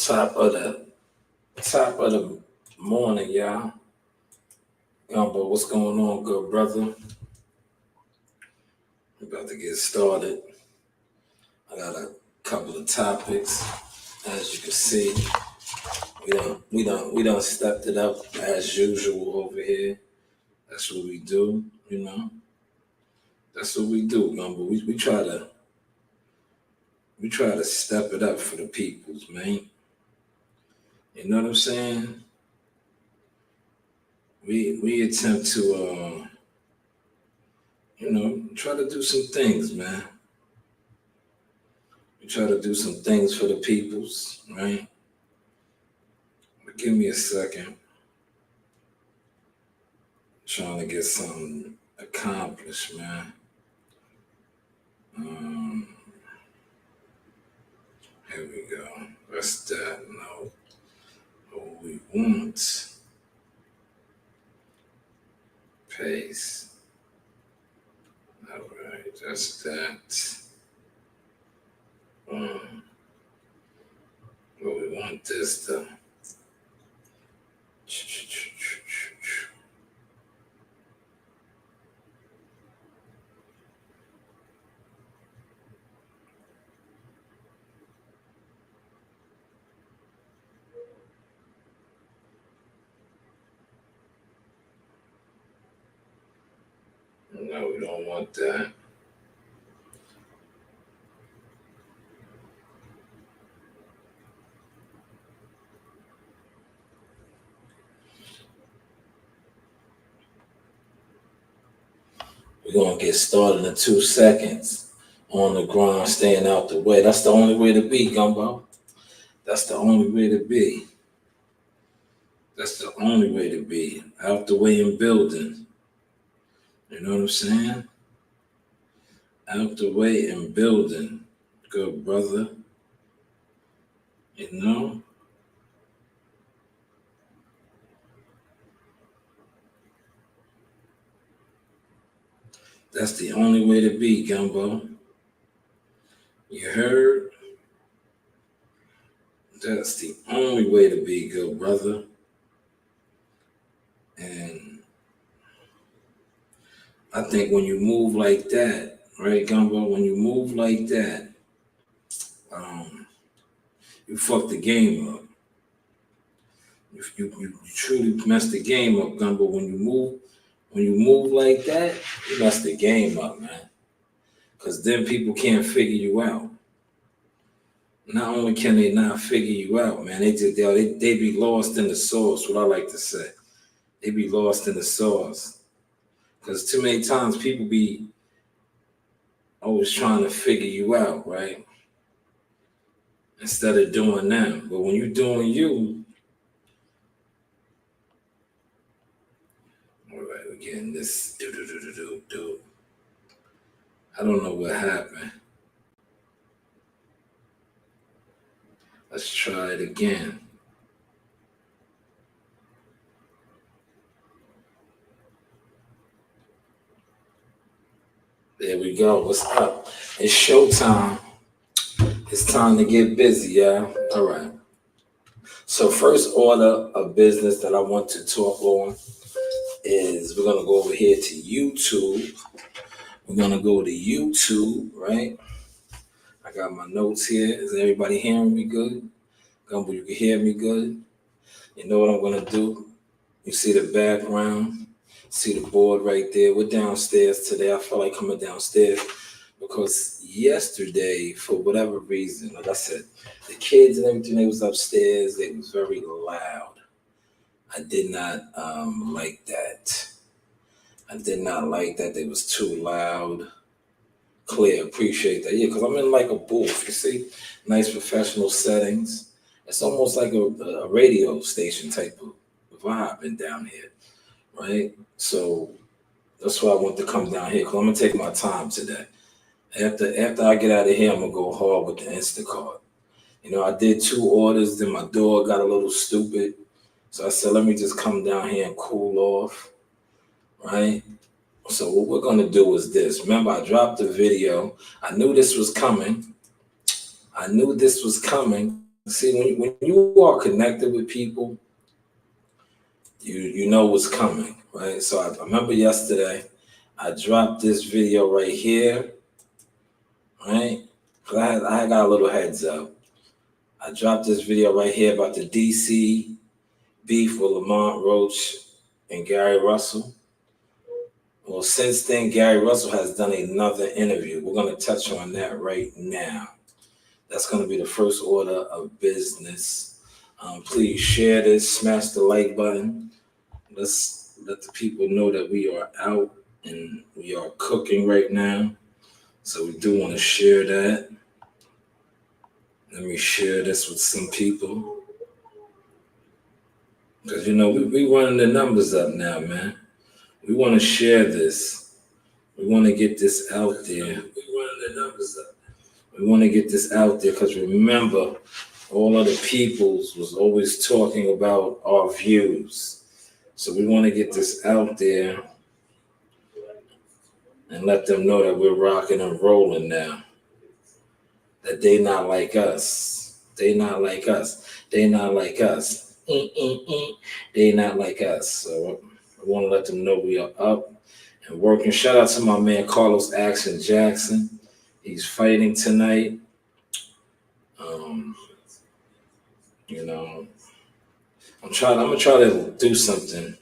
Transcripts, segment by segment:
Top of the morning, y'all. But what's going on, good brother? We're about to get started. I got a couple of topics. As you can see, we done stepped it up as usual over here. That's what we do. That's what we do, Gumbo. We try to step it up for the peoples, man. You know what I'm saying? We attempt to try to do some things, man. We try to do some things for the peoples, right? But give me a second. Trying to get something accomplished, man. Um, Here we go. That's that. No. What we want. Paste. All right. That's that. But we want this though. No, we don't want that. We're gonna get started in 2 seconds. On the ground, staying out the way. That's the only way to be, Gumbo. That's the only way to be. That's the only way to be. Out the way and building. You know what I'm saying? Out the way and building. Good brother. You know? That's the only way to be, Gumbo. You heard? That's the only way to be, good brother. And I think when you move like that, right, Gumbo? When you move like that, you fuck the game up. You truly mess the game up, Gumbo. When you move like that, you mess the game up, man. Because then people can't figure you out. Not only can they not figure you out, man, they be lost in the sauce. What I like to say, they be lost in the sauce. Because too many times people be always trying to figure you out, right? Instead of doing them. But when you're doing you, all right, we're getting this. I don't know what happened. Let's try it again. There we go. What's up? It's showtime. It's time to get busy, y'all. All right. So first order of business that I want to talk on is we're gonna go over here to YouTube. We're gonna go to YouTube, right? I got my notes here. Is everybody hearing me good? Gumbo, you can hear me good? You know what I'm gonna do? You see the background? See the board right there? We're downstairs today. I feel like coming downstairs because yesterday, for whatever reason, like I said, the kids and everything, they was upstairs. They was very loud. I did not like that. I did not like that. They was too loud. Clear, appreciate that. Yeah, because I'm in like a booth, you see? Nice professional settings. It's almost like a radio station type of vibe in down here, right? So that's why I want to come down here because I'm gonna take my time today. After I get out of here, I'm gonna go hard with the Instacart. You know, I did 2 orders, then my door got a little stupid. So I said, let me just come down here and cool off, right? So what we're gonna do is this. Remember, I dropped the video. I knew this was coming. See, when you are connected with people, you know what's coming, right? So I remember yesterday, I dropped this video right here, right? 'Cause I got a little heads up. I dropped this video right here about the DC beef with Lamont Roach and Gary Russell. Well, since then, Gary Russell has done another interview. We're going to touch on that right now. That's going to be the first order of business. Please share this, smash the like button. Let's let the people know that we are out and we are cooking right now. So we do want to share that. Let me share this with some people. Because, we running the numbers up now, man. We want to share this. We want to get this out there. We running the numbers up. We want to get this out there because remember, all of the peoples was always talking about our views. So we want to get this out there and let them know that we're rocking and rolling now. That they not like us. They not like us. They not like us. They not like us. So I want to let them know we are up and working. Shout out to my man Carlos Action Jackson. He's fighting tonight. I'm gonna try to do something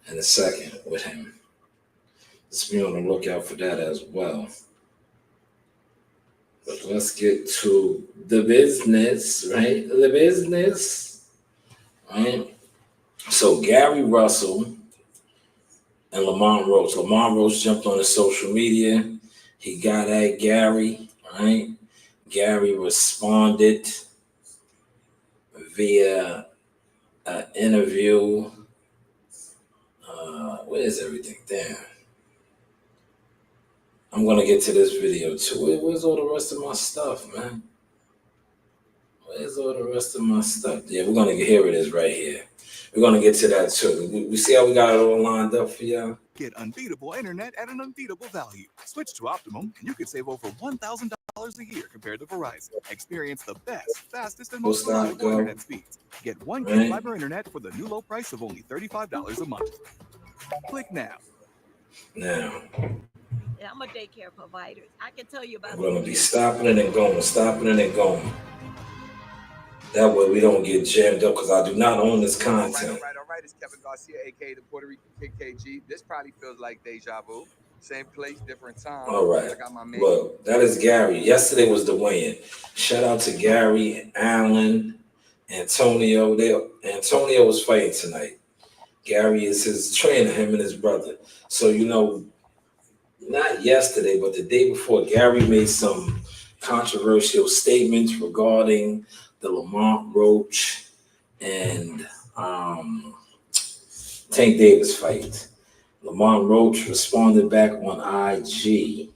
in a second with him. Let's be on the lookout for that as well. But let's get to the business, right? The business, right? So Gary Russell and Lamont Roach. Lamont Roach jumped on his social media. He got at Gary, right? Gary responded via an interview. Where's everything? Damn. I'm gonna get to this video too. Where's all the rest of my stuff, man? Where's all the rest of my stuff? Yeah, we're gonna get, here it is right here. We're gonna get to that too. We see how we got it all lined up for y'all. Get unbeatable internet at an unbeatable value. Switch to Optimum and you could save over $1,000 a year compared to Verizon. Experience the best, fastest, and most reliable internet speeds. Get 1 gig fiber internet for the new low price of only $35 a month. Click now. Now. Yeah, I'm a daycare provider. I can tell you about. I'm gonna be stopping it and going, stopping it and going. That way we don't get jammed up because I do not own this content. All right. It's Kevin Garcia, aka the Puerto Rican KKG. This probably feels like deja vu. Same place, different time. All right. Well, that is Gary. Yesterday was the weigh-in. Shout out to Gary, Allen, Antonio. Antonio was fighting tonight. Gary is his trainer, him and his brother. So, not yesterday, but the day before, Gary made some controversial statements regarding the Lamont Roach and Tank Davis fight. Lamont Roach responded back on IG.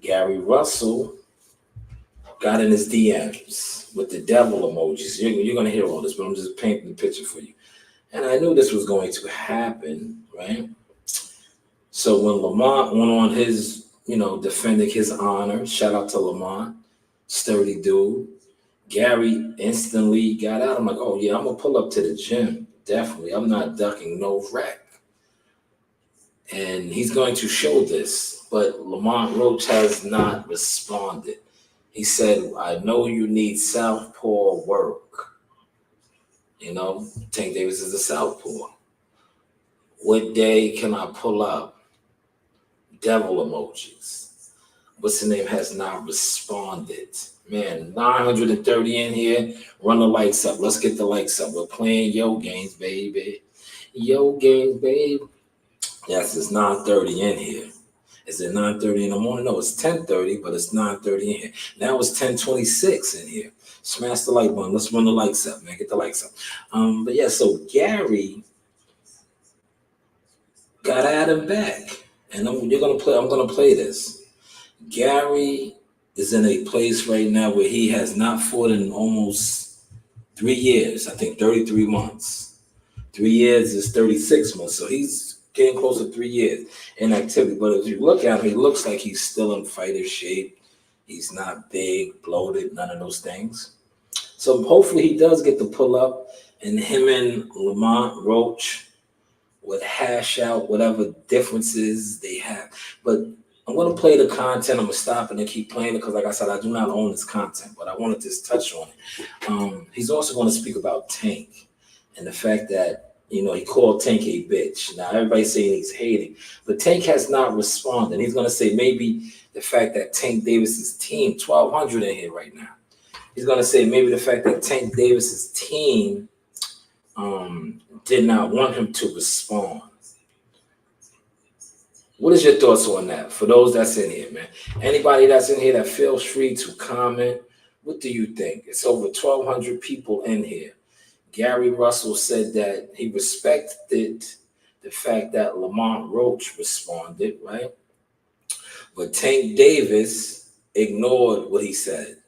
Gary Russell got in his DMs with the devil emojis. You're going to hear all this, but I'm just painting the picture for you. And I knew this was going to happen, right? So when Lamont went on his, defending his honor, shout out to Lamont, sturdy dude, Gary instantly got out. I'm like, oh yeah, I'm going to pull up to the gym. Definitely. I'm not ducking no wreck. And he's going to show this, but Lamont Roach has not responded. He said, I know you need southpaw work. Tank Davis is a southpaw. What day can I pull up? Devil emojis. What's the name has not responded. Man, 930 in here. Run the likes up. Let's get the likes up. We're playing Yo games, baby. Yo games, baby. Yes, it's 9:30 in here. Is it 9:30 in the morning? No, it's 10:30, but it's 9:30 in here. Now it's 10:26 in here. Smash the like button. Let's run the likes up, man. Get the likes up. But yeah, so Gary got at him back. And I'm gonna play this. Gary is in a place right now where he has not fought in almost 3 years. I think 33 months. 3 years is 36 months. So he's getting close to 3 years in activity. But if you look at him, he looks like he's still in fighter shape. He's not big, bloated, none of those things. So hopefully he does get to pull up, and him and Lamont Roach would hash out whatever differences they have. But I'm going to play the content. I'm going to stop it and keep playing it because, like I said, I do not own this content, but I wanted to just touch on it. He's also going to speak about Tank and the fact that, he called Tank a bitch. Now, everybody's saying he's hating, but Tank has not responded. He's going to say maybe the fact that Tank Davis's team, 1,200 in here right now, he's going to say maybe the fact that Tank Davis's team did not want him to respond. What is your thoughts on that? For those that's in here, man. Anybody that's in here that feels free to comment, what do you think? It's over 1,200 people in here. Gary Russell said that he respected the fact that Lamont Roach responded, right? But Tank Davis ignored what he said.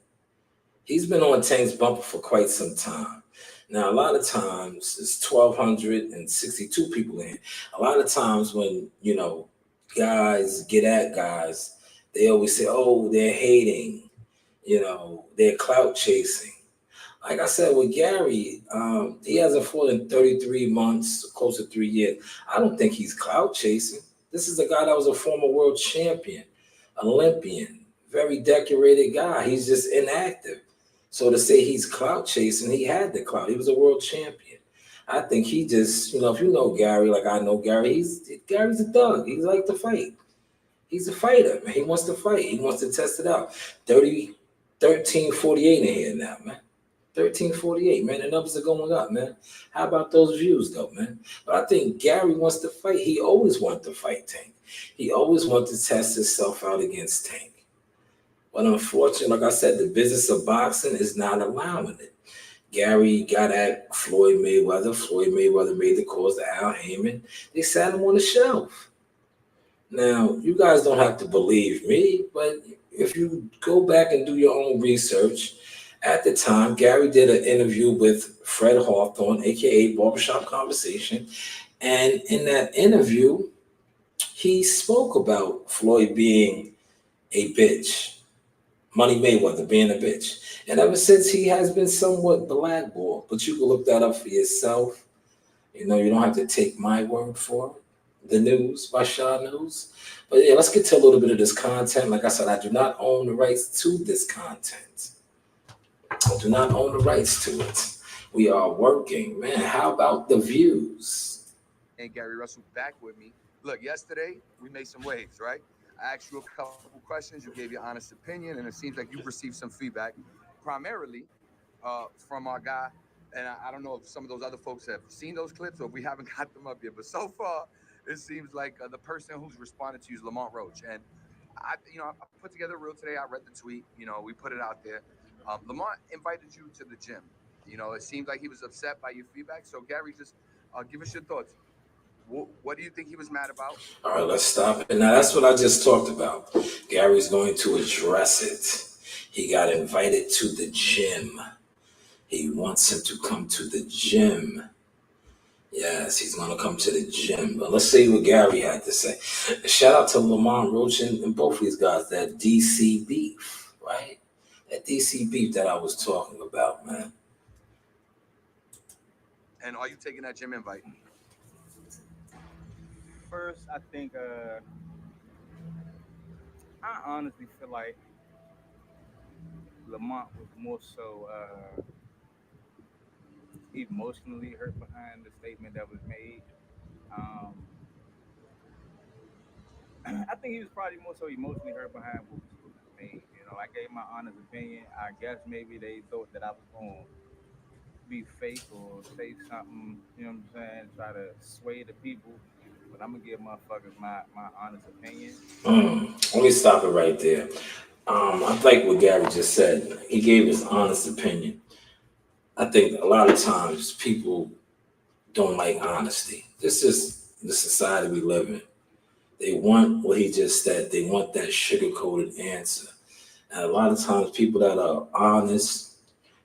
He's been on Tank's bumper for quite some time. Now, a lot of times, it's 1,262 people in here. A lot of times when, guys get at guys, they always say, oh, they're hating, they're clout chasing. Like I said with Gary, he hasn't fought in 33 months, close to 3 years. I don't think he's clout chasing. This is a guy that was a former world champion, Olympian, very decorated guy. He's just inactive. So to say he's clout chasing, he had the clout. He was a world champion. I think he just, if you know Gary, like I know Gary, Gary's a thug. He likes to fight. He's a fighter, man. He wants to fight. He wants to test it out. 1348 in here now, man. 1348, man. The numbers are going up, man. How about those views, though, man? But I think Gary wants to fight. He always wanted to fight Tank. He always wanted to test himself out against Tank. But unfortunately, like I said, the business of boxing is not allowing it. Gary got at Floyd Mayweather. Floyd Mayweather made the calls to Al Heyman. They sat him on the shelf. Now, you guys don't have to believe me, but if you go back and do your own research, at the time, Gary did an interview with Fred Hawthorne, a.k.a. Barbershop Conversation. And in that interview, he spoke about Floyd being a bitch, Money Mayweather being a bitch. And ever since, he has been somewhat blackballed. But you can look that up for yourself. You don't have to take my word for it. The News by Shanewz. But yeah, let's get to a little bit of this content. Like I said, I do not own the rights to this content. I do not own the rights to it. We are working. Man, how about the views? And Gary Russell back with me. Look, yesterday we made some waves, right? I asked you a couple questions. You gave your honest opinion, and it seems like you've received some feedback, primarily from our guy. And I don't know if some of those other folks have seen those clips or if we haven't got them up yet. But so far, it seems like the person who's responded to you is Lamont Roach. And I put together a reel today. I read the tweet. We put it out there. Lamont invited you to the gym. It seems like he was upset by your feedback. So, Gary, just give us your thoughts. What do you think he was mad about? All right, let's stop it. Now, that's what I just talked about. Gary's going to address it. He got invited to the gym. He wants him to come to the gym. Yes, he's going to come to the gym. But let's see what Gary had to say. Shout out to Lamont Roach and both these guys, that DC beef, right? That DC beef that I was talking about, man. And are you taking that gym invite? First, I think I honestly feel like Lamont was more so emotionally hurt behind the statement that was made. I think he was probably more so emotionally hurt behind what was made. I gave my honest opinion. I guess maybe they thought that I was going to be fake or say something, what I'm saying, try to sway the people. But I'm going to give motherfuckers my honest opinion. Let me stop it right there. I like what Gary just said. He gave his honest opinion. I think a lot of times people don't like honesty. This is the society we live in. They want what he just said. They want that sugar-coated answer. And a lot of times people that are honest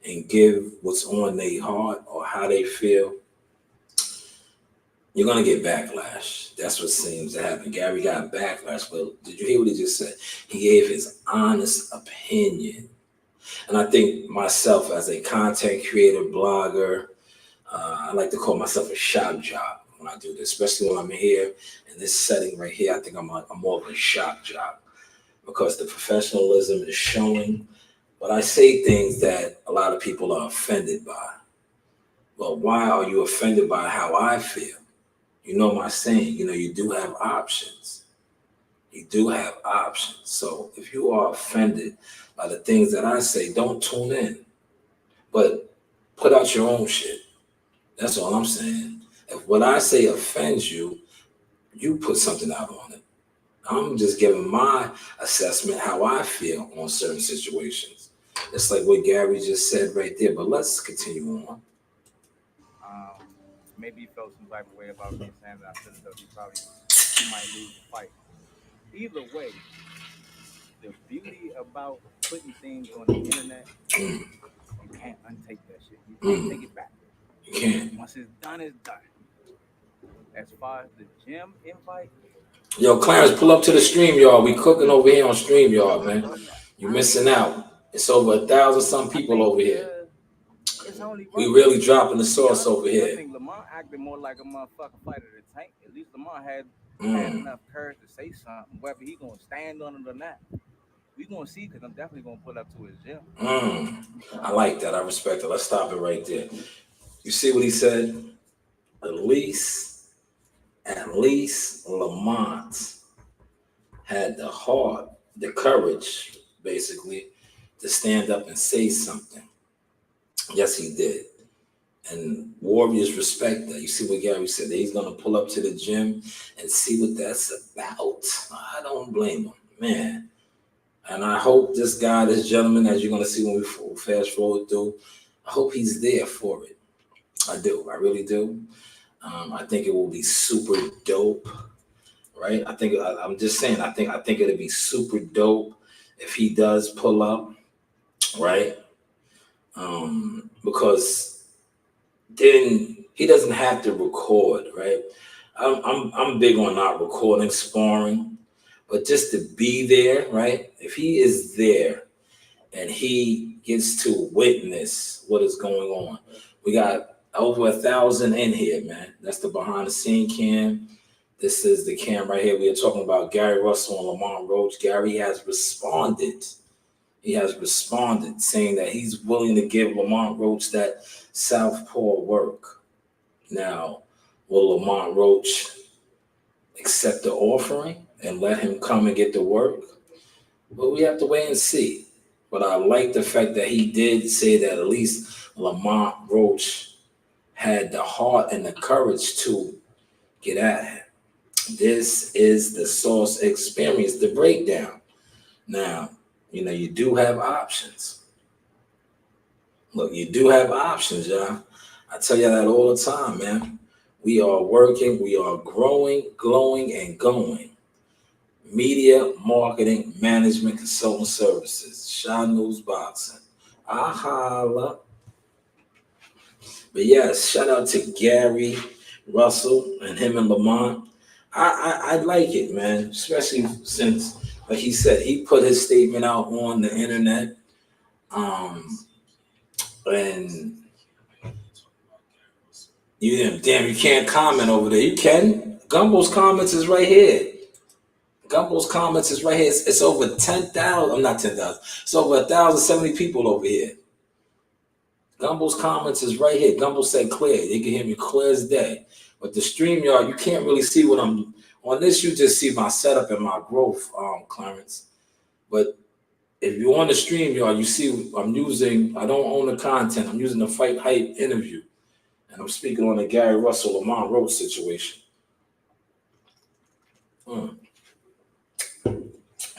and give what's on their heart or how they feel, you're gonna get backlash. That's what seems to happen. Gary got backlash, but did you hear what he just said? He gave his honest opinion. And I think myself as a content creator, blogger, I like to call myself a shock jock when I do this, especially when I'm here in this setting right here. I think I'm more of a shock jock because the professionalism is showing. But I say things that a lot of people are offended by. Well, why are you offended by how I feel? You know my saying, you do have options. You do have options. So if you are offended by the things that I say, don't tune in. But put out your own shit. That's all I'm saying. If what I say offends you, you put something out on it. I'm just giving my assessment how I feel on certain situations. It's like what Gary just said right there. But let's continue on. Maybe he felt some type of way about me saying that I said that he might lose the fight. Either way, the beauty about putting things on the internet, Mm, you can't untake that shit. You can't take mm, it back. you can't. Once it's done, it's done. As far as the gym invite, Yo, Clarence, pull up to the stream, y'all. We cooking over here on stream, y'all, man. You missing out. It's over 1,000 some I people think over here. it's only We right. really dropping the To be sauce honest over with you, I here. think Lamar acted more like a motherfucking fighter than Tank. At least Lamar had Mm, enough courage to say something. Whether he gonna stand on it or not, we gonna see. Cause I'm definitely gonna pull up to his gym. mm. I like that. I respect it. Let's stop it right there. You see what he said? At least Lamont had the heart, the courage, basically, to stand up and say something. Yes, he did. And Warriors respect that. You see what Gary said? That he's going to pull up to the gym and see what that's about. I don't blame him, man. And I hope this guy, this gentleman, as you're going to see when we fast forward through, I hope he's there for it. I do. I really do. I think it will be super dope, right? I'm just saying. I think it'll be super dope if he does pull up, right? Because then he doesn't have to record, right? I'm big on not recording sparring, but just to be there, right? If he is there and he gets to witness what is going on, we got over 1,000 in here, man. That's the behind the scene cam. This is the cam right here. We are talking about Gary Russell and Lamont Roach. Gary has responded. He has responded saying that he's willing to give Lamont Roach that southpaw work. Now, will Lamont Roach accept the offering and let him come and get the work? Well, we have to wait and see. But I like the fact that he did say that at least Lamont Roach had the heart and the courage to get at him. This is the Source Experience, the breakdown. Now, you do have options. Look, you do have options, y'all. I tell you that all the time, man. We are working, we are growing, glowing, and going. Media, marketing, management, consulting services. Shanewz Boxing. I holla. But yes, shout out to Gary Russell and him and Lamont. I like it, man, especially since, like he said, he put his statement out on the internet. And you can't comment over there. You can. Gumbo's comments is right here. Gumbo's comments is right here. It's over 10,000. I'm not 10,000. It's over 1,070 people over here. Gumbo's comments is right here. Gumbo said clear. You can hear me clear as day. But the StreamYard, you can't really see what I'm on this. You just see my setup and my growth, Clarence. But if you're on the StreamYard, you see I don't own the content. I'm using the Fight Hype interview. And I'm speaking on the Gary Russell Lamont Roach situation.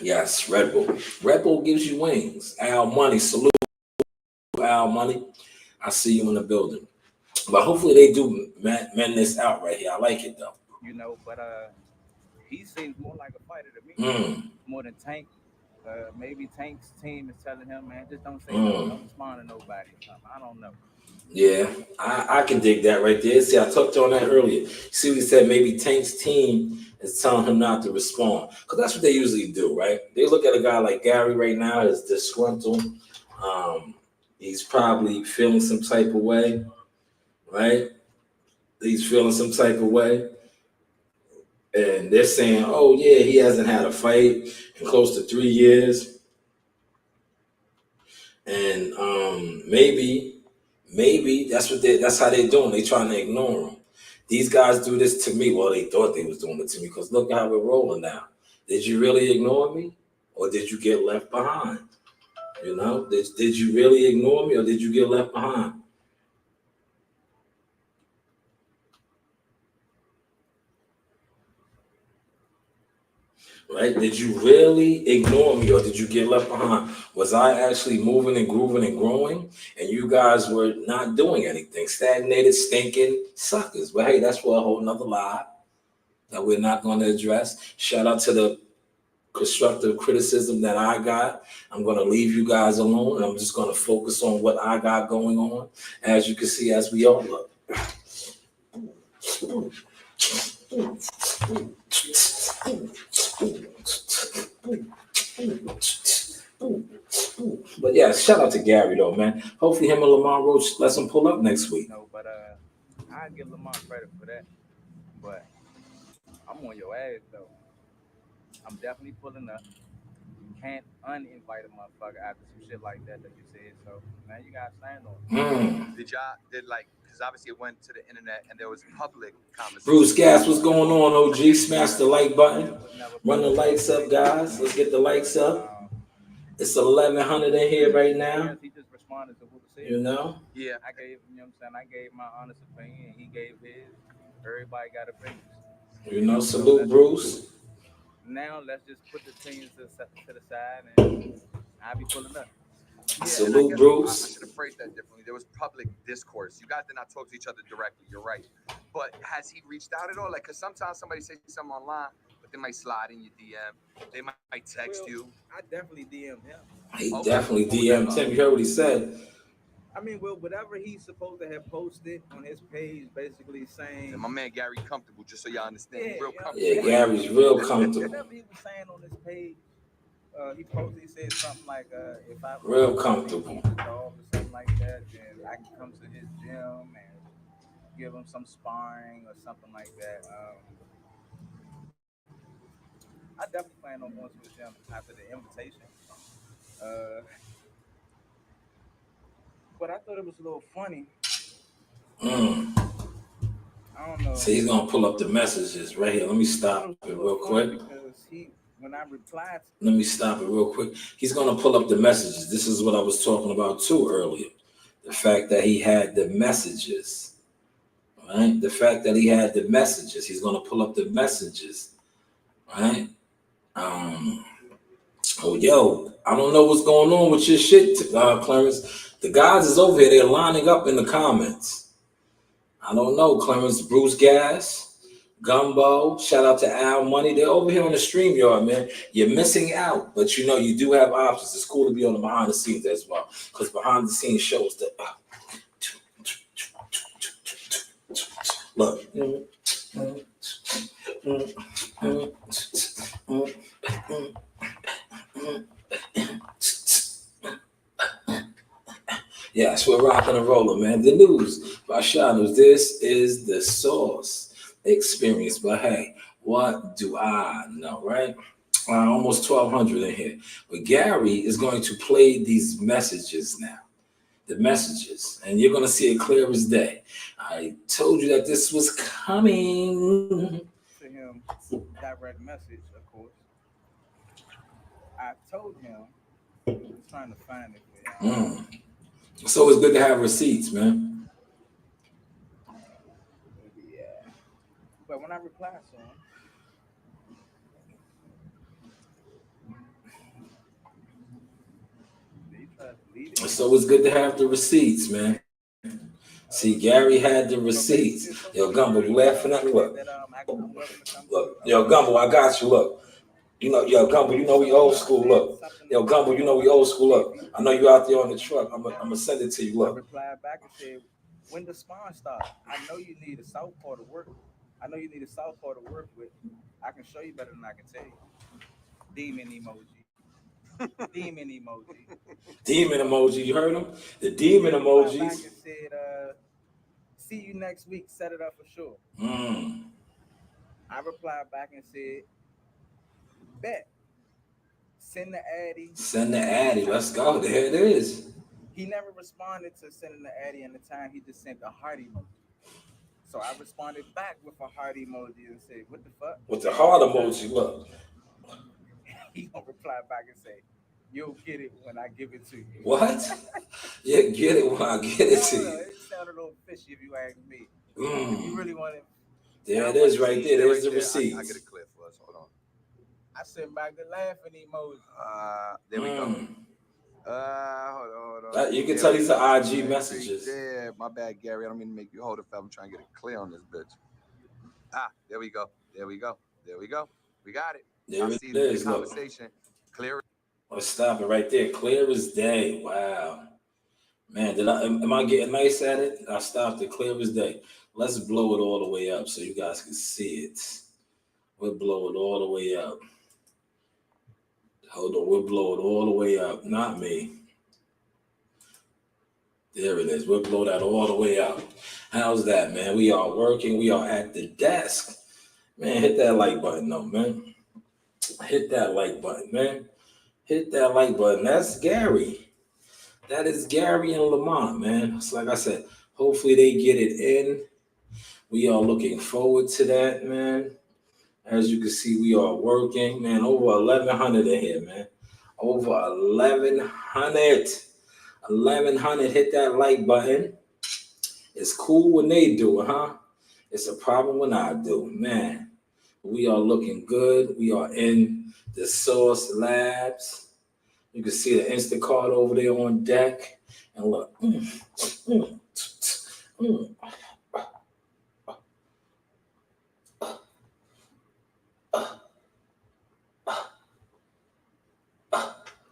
Yes, Red Bull. Red Bull gives you wings. Al Money, salute Al Money. I see you in the building. But hopefully they do mend this out right here. I like it though. But he seems more like a fighter to me, Mm, more than Tank. Maybe Tank's team is telling him, man, just don't say nothing, don't respond to nobody or something. I don't know. Yeah, I can dig that right there. See, I talked on that earlier. See what he said? Maybe Tank's team is telling him not to respond. Because that's what they usually do, right? They look at a guy like Gary right now as disgruntled. He's probably feeling some type of way, right? He's feeling some type of way. And they're saying, oh, yeah, he hasn't had a fight in close to 3 years. And maybe that's how they're doing. They trying to ignore him. These guys do this to me. Well, they thought they was doing it to me because look how we're rolling now. Did you really ignore me, or did you get left behind? You know, did you really ignore me, or did you get left behind? Right? Did you really ignore me, or did you get left behind? Was I actually moving and grooving and growing, and you guys were not doing anything? Stagnated, stinking suckers. But hey, that's for a whole nother lie that we're not going to address. Shout out to the constructive criticism that I got. I'm going to leave you guys alone, and I'm just going to focus on what I got going on. As you can see, as we all look. But yeah, shout out to Gary though, man. Hopefully him and Lamar Roach lets him pull up next week. No, but I give Lamar credit for that. But I'm on your ass though. I'm definitely pulling up. You can't uninvite a motherfucker after some shit like that you said. So now you gotta stand on it. Because obviously it went to the internet and there was public conversation. Bruce Gas, what's going on, OG? Smash the like button. Run the lights up, guys. Let's get the lights up. It's 1,100 in here right now. He just responded to what was said. You know? Yeah. I gave, you know what I'm saying? I gave my honest opinion. He gave his. Everybody got opinions. You know, salute Bruce. Now let's just put the opinions to the side and I'll be pulling up. Yeah, salute Bruce. I should have phrased that differently. There was public discourse. You guys did not talk to each other directly. You're right. But has he reached out at all? Like, because sometimes somebody says something online, but they might slide in your DM. They might text you. I definitely DM'd him. He definitely DM'd him. You heard what he said. I mean, well, whatever he's supposed to have posted on his page, basically saying. And my man Gary comfortable, just so y'all understand. Yeah, real comfortable. Yeah, Gary's real comfortable. Whatever he was saying on his page, he said something like, if I real comfortable or something like that, then I can come to his gym and give him some sparring or something like that. I definitely plan on going to his gym after the invitation. But I thought it was a little funny. I don't know. So he's gonna pull up the messages right here. Let me stop it real quick. When I replied, let me stop it real quick. He's gonna pull up the messages. This is what I was talking about too earlier. The fact that he had the messages, right? The fact that he had the messages. He's gonna pull up the messages, right? Oh, yo, I don't know what's going on with your shit, Clarence. The guys is over here. They're lining up in the comments. I don't know, Clarence. Bruce Gas, Gumbo, shout out to Al Money. They're over here on the StreamYard, man. You're missing out, but you know you do have options. It's cool to be on the behind the scenes as well, because behind the scenes shows that. Look. Yes, we're rocking and rolling, man. The news by Shanewz. This is the Source experience. But hey, what do I know, right? Almost 1,200 in here. But Gary is going to play these messages now. The messages. And you're going to see it clear as day. I told you that this was coming. To him, direct message, of course. I told him, I'm trying to find it for y'all. So it's good to have receipts, man. Yeah. But when I replied to him, he tried to lead it. So it's good to have the receipts, man. See, Gary had the receipts. Yo, Gumbo, you laughing at me? Look. Look. Yo, Gumbo, I got you. Look. You know, yo, Gumbo, you know we old school. Look, yo, Gumbo, you know we old school. Look, I know you out there on the truck. I'm gonna send it to you. I Look, replied back and said, when the spawn start? I know you need a southpaw to work. I know you need a southpaw to work with. I can show you better than I can tell you. Demon emoji. Demon emoji. demon emoji. You heard him? The demon Replied back emojis. and said, see you next week. Set it up for sure. I replied back and said, bet. Send the addy. Send the addy. Let's go. There it is. He never responded to sending the addy in the time. He just sent a heart emoji. So I responded back with a heart emoji and said, what the fuck? With the heart emoji. Look. He gonna reply back and say, you'll get it when I give it to you. What? Yeah, get it when I get it to you. It sounded a little fishy if you ask me. If you really want it. There it is right there. There's the receipt. I get a clip for us. Hold on. I sent back the laughing emoji. There we go. Hold on. You can tell these are IG messages. Yeah, my bad, Gary. I don't mean to make you hold it. I'm trying to get it clear on this bitch. There we go. We got it. There I it see is. the Look. conversation. Clear. Let's stop it right there. Clear as day. Wow. Man, am I getting nice at it? I stopped it clear as day. Let's blow it all the way up so you guys can see it. We'll blow it all the way up. Hold on, we'll blow it all the way up. Not me. There it is. We'll blow that all the way up. How's that, man? We are working. We are at the desk. Man, hit that like button, though, man. Hit that like button, man. Hit that like button. That's Gary. That is Gary and Lamont, man. It's like I said, hopefully they get it in. We are looking forward to that, man. As you can see, we are working, man. Over 1,100 in here, man. Over 1,100. 1,100. Hit that like button. It's cool when they do it, huh? It's a problem when I do, man. We are looking good. We are in the Source Labs. You can see the Instacart over there on deck. And look.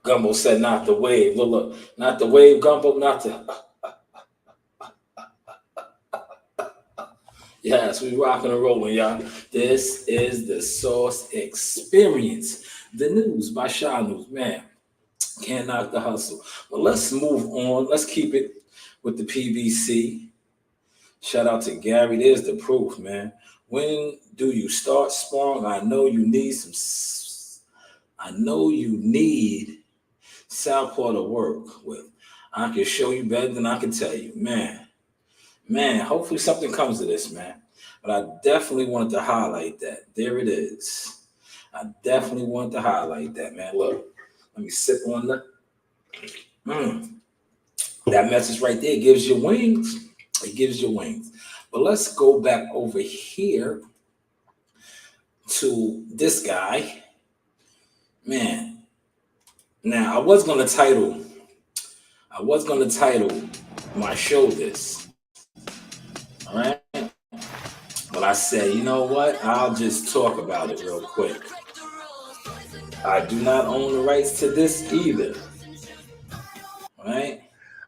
Gumbo said not the wave. Look. Not the wave, Gumbo, not the... Yes, we rocking and rolling, y'all. This is the Source Experience. The news by Shanewz, man. Can't knock the hustle. But let's move on. Let's keep it with the PBC. Shout out to Gary. There's the proof, man. When do you start strong? I know you need Southpaw to work with. I can show you better than I can tell you, man. Man, hopefully something comes of this, man. But I definitely wanted to highlight that. There it is. I definitely wanted to highlight that, man. Look, let me sip on the... That message right there gives you wings. It gives you wings. But let's go back over here to this guy. Man. Now, I was going to title my show this. All right? But I said, you know what? I'll just talk about it real quick. I do not own the rights to this either. All right?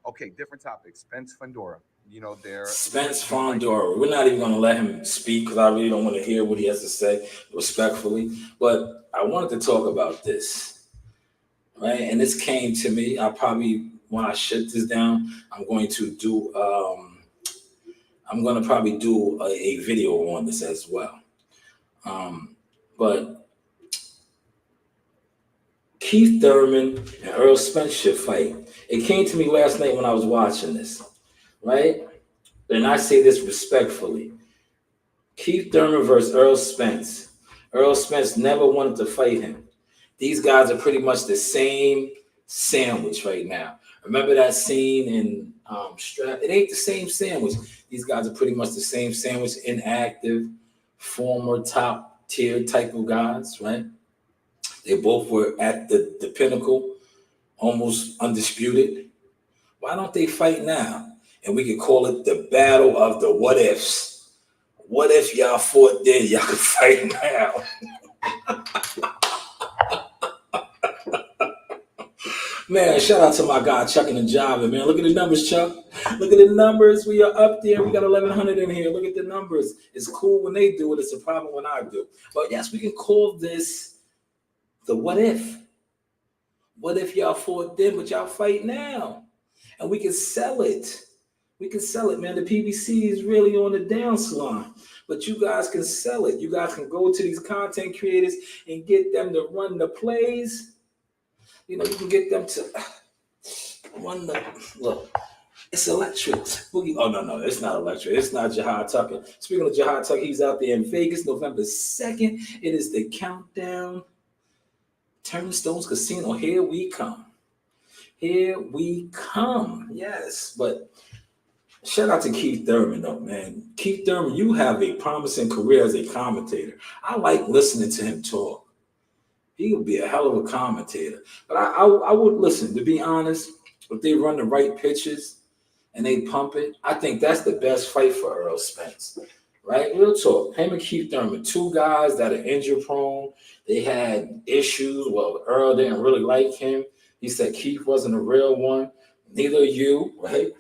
Okay, different topic. Spence Fundora. You know, Spence Fundora. We're not even going to let him speak because I really don't want to hear what he has to say, respectfully. But I wanted to talk about this. Right? And this came to me. When I shut this down, I'm going to probably do a video on this as well. But Keith Thurman and Earl Spence should fight. It came to me last night when I was watching this, right? And I say this respectfully. Keith Thurman versus Earl Spence. Earl Spence never wanted to fight him. These guys are pretty much the same sandwich right now. Remember that scene in Strap? It ain't the same sandwich. These guys are pretty much the same sandwich, inactive, former top tier type of guys, right? They both were at the pinnacle, almost undisputed. Why don't they fight now? And we could call it the battle of the what ifs. What if y'all fought then? Y'all could fight now. Man, shout out to my guy Chuck in the job, man. Look at the numbers, Chuck. Look at the numbers. We are up there. We got 1,100 in here. Look at the numbers. It's cool when they do it. It's a problem when I do. But yes, we can call this the what if. What if y'all fought then, but y'all fight now? And we can sell it. We can sell it, man. The PBC is really on the downslide. But you guys can sell it. You guys can go to these content creators and get them to run the plays. You know, you can get them to run the look. It's electric. Boogie. Oh no, it's not electric. It's not Jahad Tucker. Speaking of Jahad Tucker, he's out there in Vegas, November 2nd. It is the countdown. Turnstones Casino. Here we come. Here we come. Yes, but shout out to Keith Thurman, though, man. Keith Thurman, you have a promising career as a commentator. I like listening to him talk. He would be a hell of a commentator. But I would listen, to be honest, if they run the right pitches and they pump it, I think that's the best fight for Earl Spence. Right? Real talk. Him and Keith Thurman, two guys that are injury prone. They had issues. Well, Earl didn't really like him. He said Keith wasn't a real one. Neither are you, right?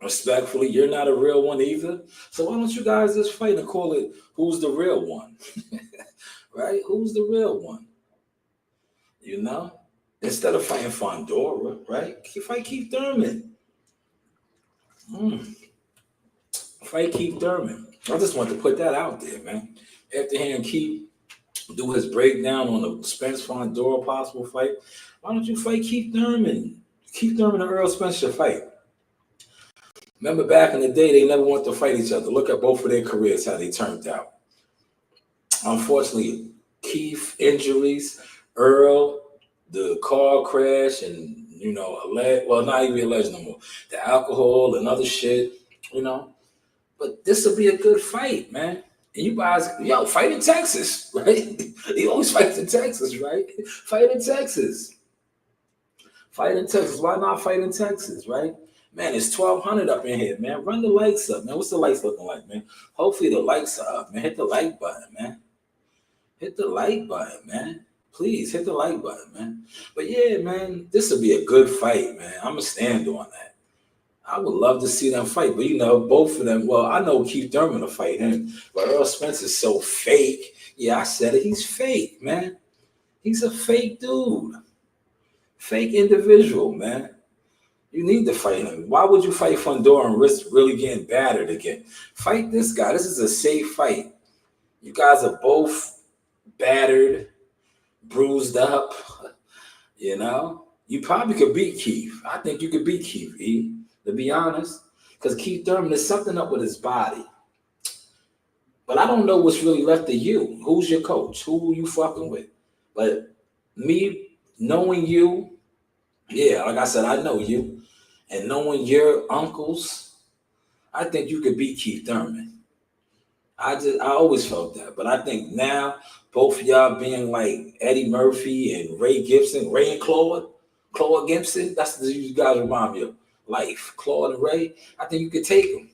Respectfully, you're not a real one either. So why don't you guys just fight and call it who's the real one? Right? Who's the real one? You know? Instead of fighting Fondora, right? Fight Keith Thurman. Fight Keith Thurman. I just want to put that out there, man. After hearing Keith do his breakdown on the Spence Fondora possible fight, why don't you fight Keith Thurman? Keith Thurman and Earl Spence should fight. Remember back in the day, they never wanted to fight each other. Look at both of their careers, how they turned out. Unfortunately, Keith injuries, Earl, the car crash, and, you know, not even alleged no more. The alcohol and other shit, you know. But this will be a good fight, man. And you guys, fight in Texas, right? He always fights in Texas, right? Fight in Texas. Fight in Texas. Why not fight in Texas, right? Man, it's 1,200 up in here, man. Run the likes up, man. What's the likes looking like, man? Hopefully the likes are up, man. Hit the like button, man. Hit the like button, man. Please hit the like button, man. But yeah, man, this will be a good fight, man. I'm going to stand on that. I would love to see them fight, but both of them. Well, I know Keith Thurman will fight him, but Earl Spence is so fake. Yeah, I said it. He's fake, man. He's a fake dude, fake individual, man. You need to fight him. Why would you fight Fondora and risk really getting battered again? Fight this guy. This is a safe fight. You guys are both battered, bruised up. You know, you probably could beat Keith. I think you could beat Keith, E. To be honest, because Keith Thurman, there's something up with his body. But I don't know what's really left of you. Who's your coach? Who are you fucking with? But me knowing you, yeah, like I said, I know you. And knowing your uncles, I think you could beat Keith Thurman. I always felt that. But I think now, both of y'all being like Eddie Murphy and Ray Gibson, Ray and Claude Gibson, that's what you guys remind me of. Life, Claude and Ray, I think you could take them.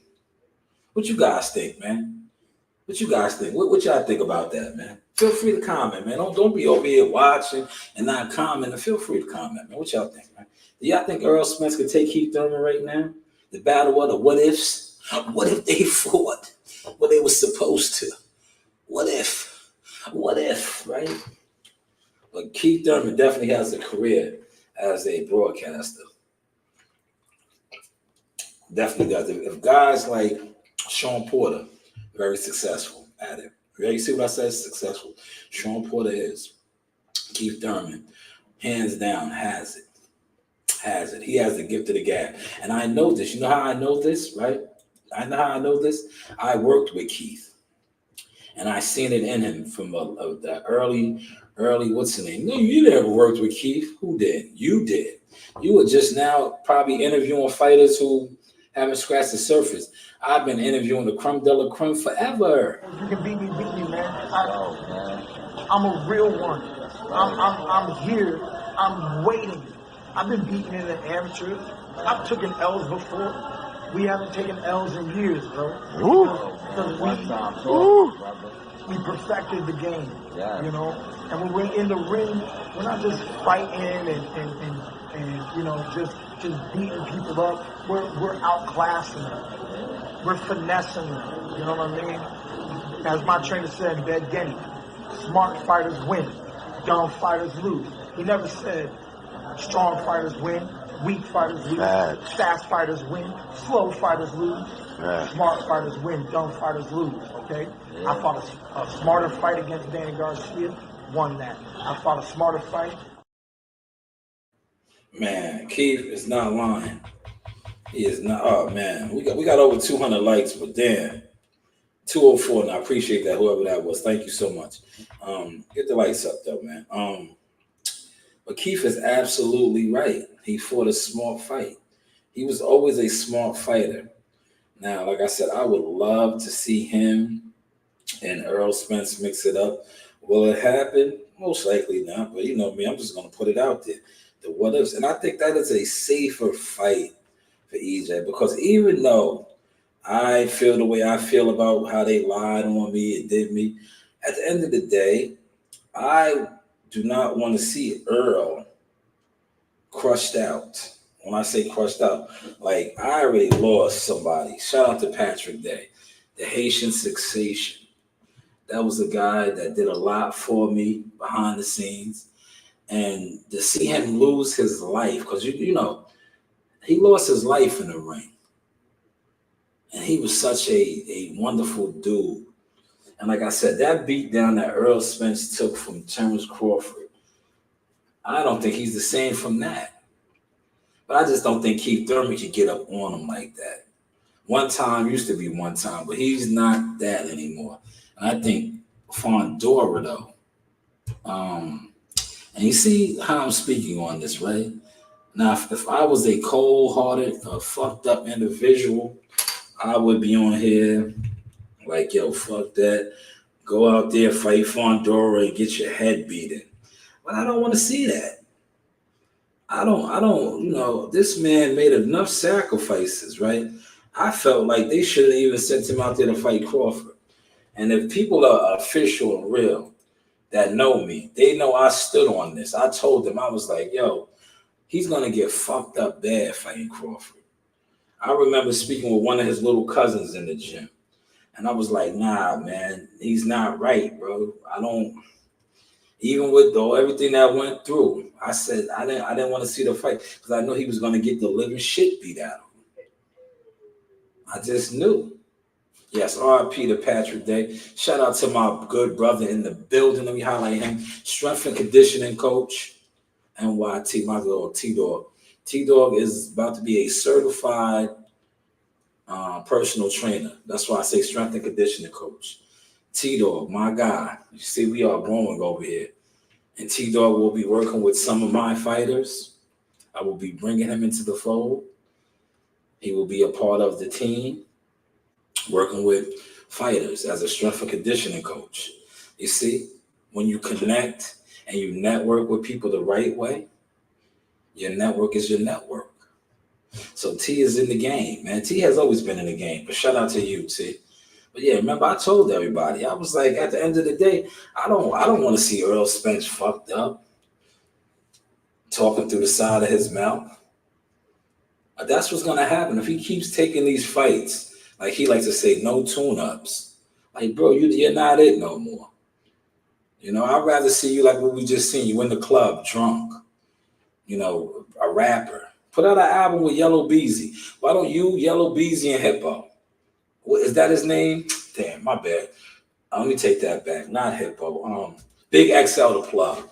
What you guys think, man? What you guys think? What y'all think about that, man? Feel free to comment, man. Don't be over here watching and not commenting. Feel free to comment, man. What y'all think, man? Do y'all think Earl Spence could take Keith Thurman right now? The battle of the what ifs? What if they fought what they were supposed to? What if? What if, right? But Keith Thurman definitely has a career as a broadcaster. Definitely does. If guys like Sean Porter, very successful at it. You see what I said? Successful. Sean Porter is. Keith Thurman, hands down, has it. Has it. He has the gift of the gab. And I know this. You know how I know this, right? I know how I know this. I worked with Keith. And I seen it in him from the early, what's the name? No, you never worked with Keith. Who did? You did. You were just now probably interviewing fighters who haven't scratched the surface. I've been interviewing the creme de la creme forever. You can beat me, man. I'm a real one. I'm here. I'm waiting. I've been beaten in the amateur. I've taken L's before. We haven't taken L's in years, bro. we perfected the game. Yeah. You know, and when we're in the ring, we're not just fighting and you know just beating people up. We're outclassing them. We're finessing them. You know what I mean? As my trainer said in Bed Genny, smart fighters win, dumb fighters lose. He never said strong fighters win, weak fighters lose, fast fighters win, slow fighters lose, smart fighters win, dumb fighters lose, okay? Yeah. I fought a smarter fight against Danny Garcia, won that. I fought a smarter fight. Man, Keith is not lying. He is not. Oh man, we got over 200 likes, but damn, 204. And I appreciate that, whoever that was. Thank you so much. Get the likes up though, man. But Keith is absolutely right. He fought a smart fight. He was always a smart fighter. Now, like I said, I would love to see him and Earl Spence mix it up. Will it happen? Most likely not. But you know me, I'm just going to put it out there. The what ifs. And I think that is a safer fight for EJ, because even though I feel the way I feel about how they lied on me and did me, at the end of the day, I do not want to see Earl crushed out. When I say crushed out, like I already lost somebody. Shout out to Patrick Day, the Haitian sensation. That was a guy that did a lot for me behind the scenes. And to see him lose his life, because you know, he lost his life in the ring. And he was such a wonderful dude. And like I said, that beat down that Earl Spence took from Terrence Crawford, I don't think he's the same from that. But I just don't think Keith Thurman could get up on him like that. One time used to be one time, but he's not that anymore. And I think Fondora, though, and you see how I'm speaking on this, right? Now, if I was a cold-hearted, fucked up individual, I would be on here like, yo, fuck that. Go out there, fight Fondora, and get your head beaten. But I don't want to see that. I don't, you know, this man made enough sacrifices, right? I felt like they shouldn't even sent him out there to fight Crawford. And if people are official and real that know me, they know I stood on this. I told them, I was like, yo, he's going to get fucked up bad fighting Crawford. I remember speaking with one of his little cousins in the gym. And I was like, nah, man, he's not right, bro. I don't, even with everything that went through, I said I didn't want to see the fight because I know he was going to get the living shit beat out of him. I just knew. Yes, RIP to Patrick Day. Shout out to my good brother in the building. Let me highlight him. Strength and conditioning coach, NYT, my little T-Dog. T-Dog is about to be a certified personal trainer. That's why I say strength and conditioning coach. T-Dog, my guy. You see, we are growing over here. And T-Dog will be working with some of my fighters. I will be bringing him into the fold. He will be a part of the team, working with fighters as a strength and conditioning coach. You see, when you connect and you network with people the right way, your network is your network. So T is in the game, man. T has always been in the game, but shout out to you, T. But yeah, remember I told everybody, I was like, at the end of the day, I don't want to see Earl Spence fucked up, talking through the side of his mouth. That's what's gonna happen if he keeps taking these fights. Like he likes to say, no tune-ups. Like, bro, you're not it no more. You know, I'd rather see you like what we just seen, you in the club, drunk. You know, a rapper. Put out an album with Yellow Beezy. Why don't you, Yellow Beezy, and Hippo? Is that his name? Damn, my bad. Let me take that back. Not Hippo. Big XL the plug.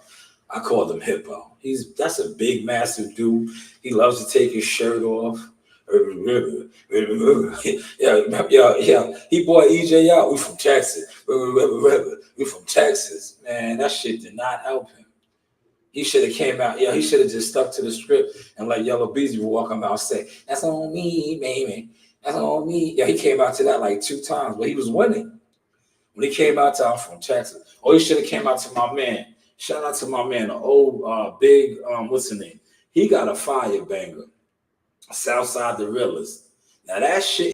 I called him Hippo. That's a big, massive dude. He loves to take his shirt off. Yeah. He bought EJ out. We from Texas. We from Texas. Man, that shit did not help him. He should have came out. Yeah, he should have just stuck to the script and let Yellow Beezy walk him out and say, that's on me, baby. That's on me. Yeah, he came out to that like 2 times, but he was winning. When he came out to, I'm from Texas. Or he should have came out to my man. Shout out to my man, the old big, what's his name? He got a fire banger. Southside the Realist. Now that shit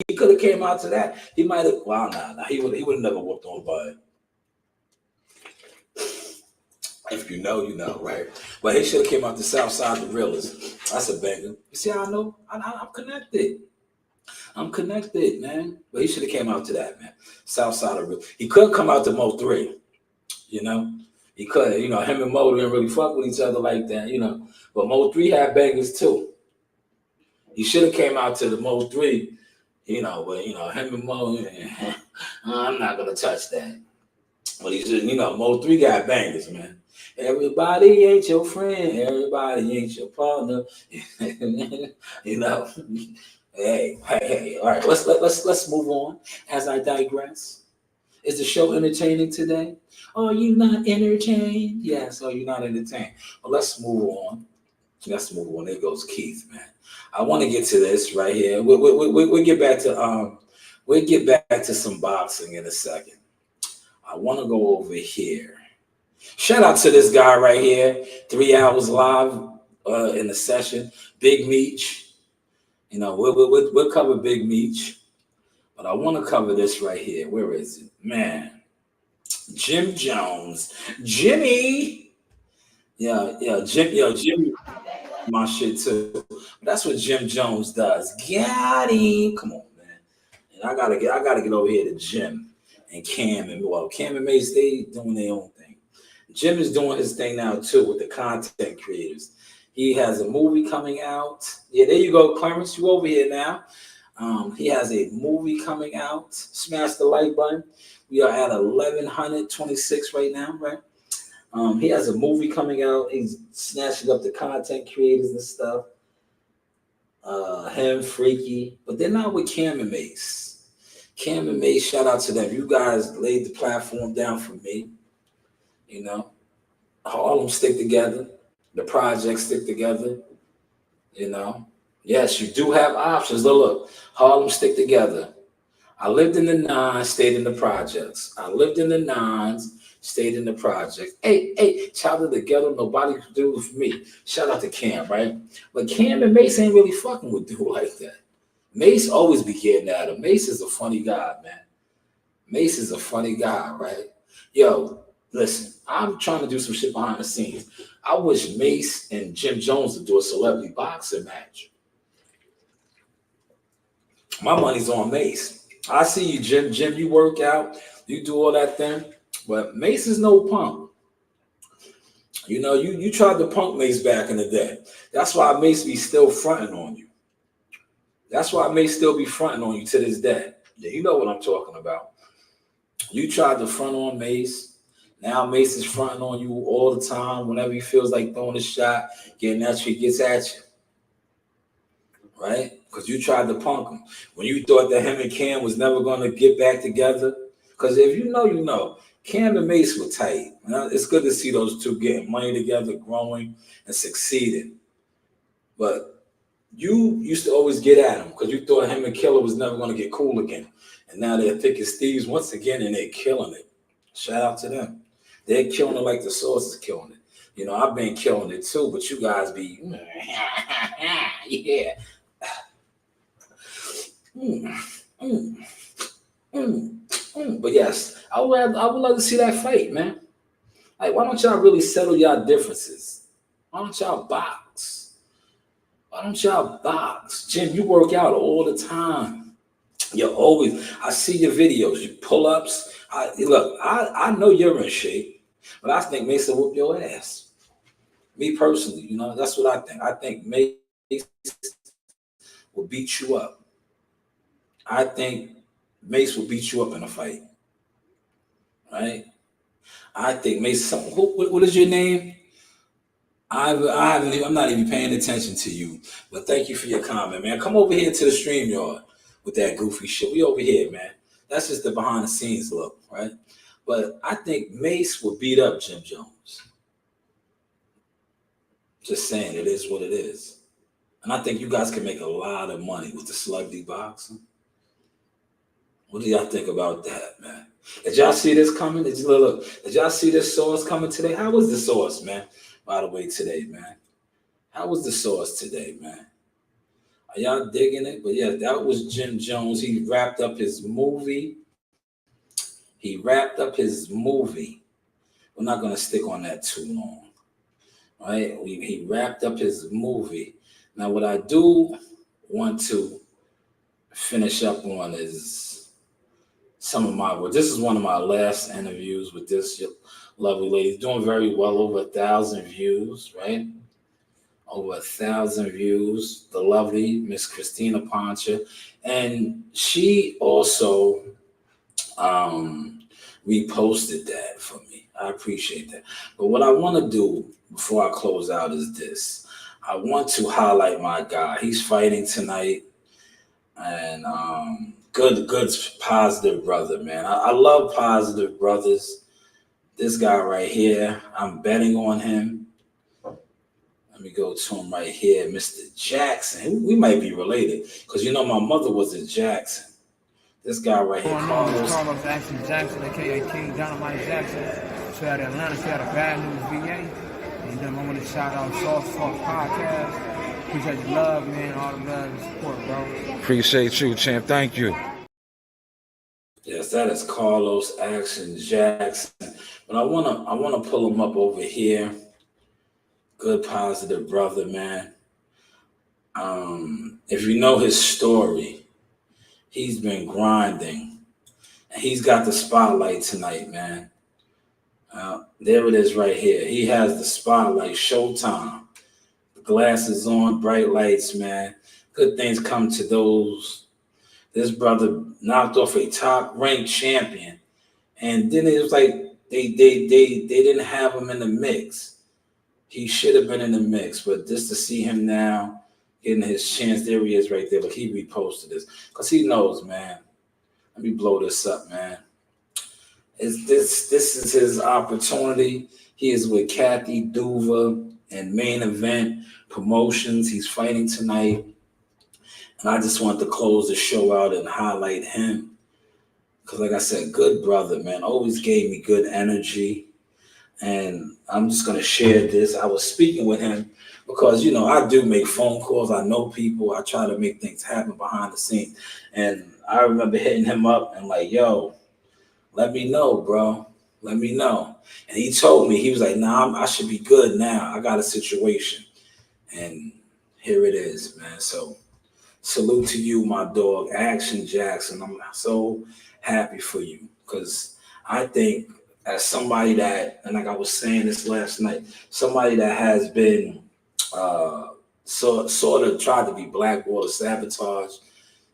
he could have came out to that. He might have. Well, nah. He would have never whooped on Bud. If you know, you know, right? But he should have came out the South Side of the Realers. That's a banger. You see how I know? I'm connected. I'm connected, man. But he should have came out to that, man. South Side of the Real. He could come out to Mo 3, you know? He could, you know, him and Mo didn't really fuck with each other like that, you know. But Mo 3 had bangers too. He should have came out to the Mo 3, you know, but, you know, him and Mo, I'm not going to touch that. But he should, you know, Mo 3 got bangers, man. Everybody ain't your friend. Everybody ain't your partner. You know. Hey. All right, let's move on as I digress. Is the show entertaining today? Are you not entertained? Yes, are you not entertained? Well, let's move on. There goes Keith, man. I want to get to this right here. We'll get back to some boxing in a second. I want to go over here. Shout out to this guy right here. 3 hours live in the session. Big Meech. You know, we'll cover Big Meech. But I want to cover this right here. Where is it? Man. Jim Jones. Jimmy. Jimmy. My shit too. That's what Jim Jones does. Got him. Come on, man. And I gotta get over here to Jim and Cam and Mace, they doing their own thing. Jim is doing his thing now too with the content creators. He has a movie coming out. Yeah, there you go, Clarence. You over here now. He has a movie coming out. Smash the like button. We are at 1126 right now, right? He has a movie coming out. He's snatching up the content creators and stuff. Him, Freaky, but they're not with Cam and Mace. Cam and Mace, shout out to them. You guys laid the platform down for me. You know, all of them stick together. The projects stick together. You know, yes, you do have options. Look, Harlem stick together. I lived in the 9s, stayed in the projects. I lived in the 9s, stayed in the project. Hey, child of the ghetto, nobody could do it for me. Shout out to Cam, right? But Cam and Mace ain't really fucking with dude like that. Mace always be getting at him. Mace is a funny guy, man. Mace is a funny guy, right? Yo, listen, I'm trying to do some shit behind the scenes. I wish Mace and Jim Jones would do a celebrity boxing match. My money's on Mace. I see you, Jim. Jim, you work out, you do all that thing, but Mace is no punk. You know, you tried to punk Mace back in the day. That's why Mace be still fronting on you. That's why Mace still be fronting on you to this day. Yeah, you know what I'm talking about. You tried to front on Mace. Now Mace is fronting on you all the time. Whenever he feels like throwing a shot, getting at you, he gets at you. Right? Because you tried to punk him. When you thought that him and Cam was never going to get back together. Because if you know, you know. Cam and Mace were tight. It's good to see those two getting money together, growing, and succeeding. But you used to always get at him because you thought him and Killer was never going to get cool again. And now they're thick as thieves once again, and they're killing it. Shout out to them. They're killing it like the Source is killing it. You know, I've been killing it too, but you guys be, yeah. But yes, I would love to see that fight, man. Like, why don't y'all really settle y'all differences? Why don't y'all box? Jim, you work out all the time. You're always, I see your videos, your pull-ups. I know you're in shape, but I think Mace will whoop your ass. Me personally, you know, that's what I think. I think Mace will beat you up. I think Mace will beat you up in a fight. Right? I think Mace, what is your name? I'm not even paying attention to you, but thank you for your comment, man. Come over here to the StreamYard with that goofy shit. We over here, man. That's just the behind the scenes look, right? But I think Mace will beat up Jim Jones. Just saying, it is what it is. And I think you guys can make a lot of money with the celebrity boxing. What do y'all think about that, man? Did y'all see this coming? Did y'all see this Source coming today? How was the Source, man? By the way, today, man. How was the Source today, man? Are y'all digging it? But yeah, that was Jim Jones. He wrapped up his movie. We're not going to stick on that too long, right? He wrapped up his movie. Now, what I do want to finish up on is some of my work. This is one of my last interviews with this lovely lady. Doing very well, over 1,000 views, right? Over 1,000 views. The lovely Miss Christina Poncha. And she also reposted that for me. I appreciate that. But what I want to do before I close out is this. I want to highlight my guy. He's fighting tonight. And good, positive brother, man. I love positive brothers. This guy right here, I'm betting on him. Let me go to him right here, Mr. Jackson. We might be related because, my mother was a Jackson. This guy right here, Carlos Jackson, aka King Dynamite Jackson. Straight out of Atlanta, straight out of Bad News, VA. And then I want to shout out Sauce Talk Podcast. Appreciate the love, man. All the love and support, bro. Appreciate you, champ. Thank you. Yes, that is Carlos Action Jackson. But I wanna pull him up over here. Good positive brother, man. If you know his story, he's been grinding. And he's got the spotlight tonight, man. There it is right here. He has the spotlight, Showtime. The glasses on, bright lights, man. Good things come to those. This brother knocked off a top-ranked champion. And then it was like they didn't have him in the mix. He should have been in the mix, but just to see him now getting his chance, there he is right there. Look, he reposted this because he knows, man. Let me blow this up, man. This is his opportunity. He is with Kathy Duva and Main Event Promotions. He's fighting tonight. And I just want to close the show out and highlight him. Because like I said, good brother, man. Always gave me good energy. And I'm just going to share this. I was speaking with him because, I do make phone calls. I know people. I try to make things happen behind the scenes. And I remember hitting him up and like, yo, let me know, bro. Let me know. And he told me, he was like, nah, I should be good now. I got a situation. And here it is, man. So salute to you, my dog, Action Jackson. I'm so happy for you because I think as somebody that, and like I was saying this last night, somebody that has been sort of tried to be blackballed or sabotaged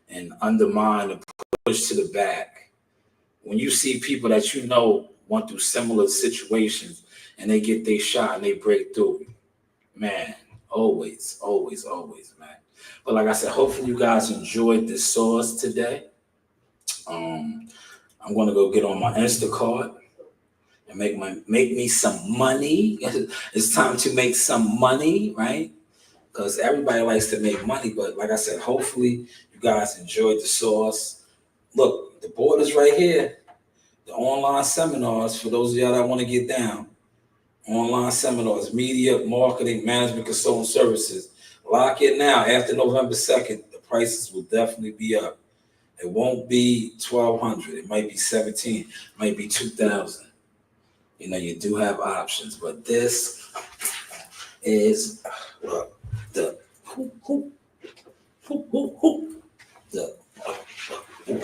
and undermined and pushed to the back. When you see people that went through similar situations and they get their shot and they break through, man, always, man. But like I said, hopefully you guys enjoyed this sauce today. I'm gonna go get on my Instacart and make me some money. It's time to make some money, right? Because everybody likes to make money, but like I said, hopefully you guys enjoyed the sauce. Look, the board is right here. The online seminars, for those of y'all that want to get down. Online seminars, media, marketing, management, consulting services. Lock it now. After November 2nd, the prices will definitely be up. It won't be $1,200. It might be $1,700. It might be $2,000. You do have options, but this is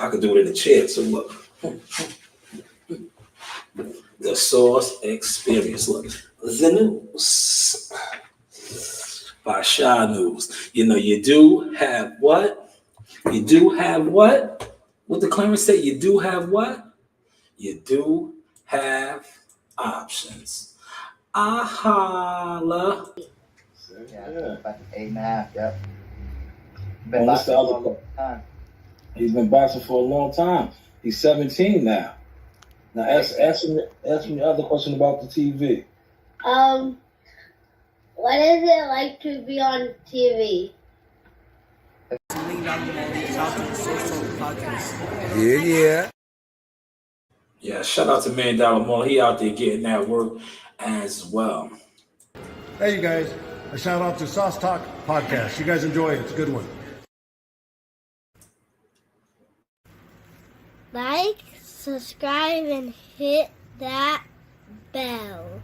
I could do it in the chair. So look, the Sauce Experience. Look, the news by Shanewz. You do have what? You do have what? What the Clarence say? You do have what? You do have options. Holla. Yeah. 8.5. Yep. He's been boxing for a long time. He's 17 now. Now ask me the other question about the TV. What is it like to be on TV? Yeah. Yeah, shout out to $1 Million Mall. He out there getting that work as well. Hey, you guys. A shout out to Sauce Talk Podcast. You guys enjoy it. It's a good one. like, subscribe, and hit that bell.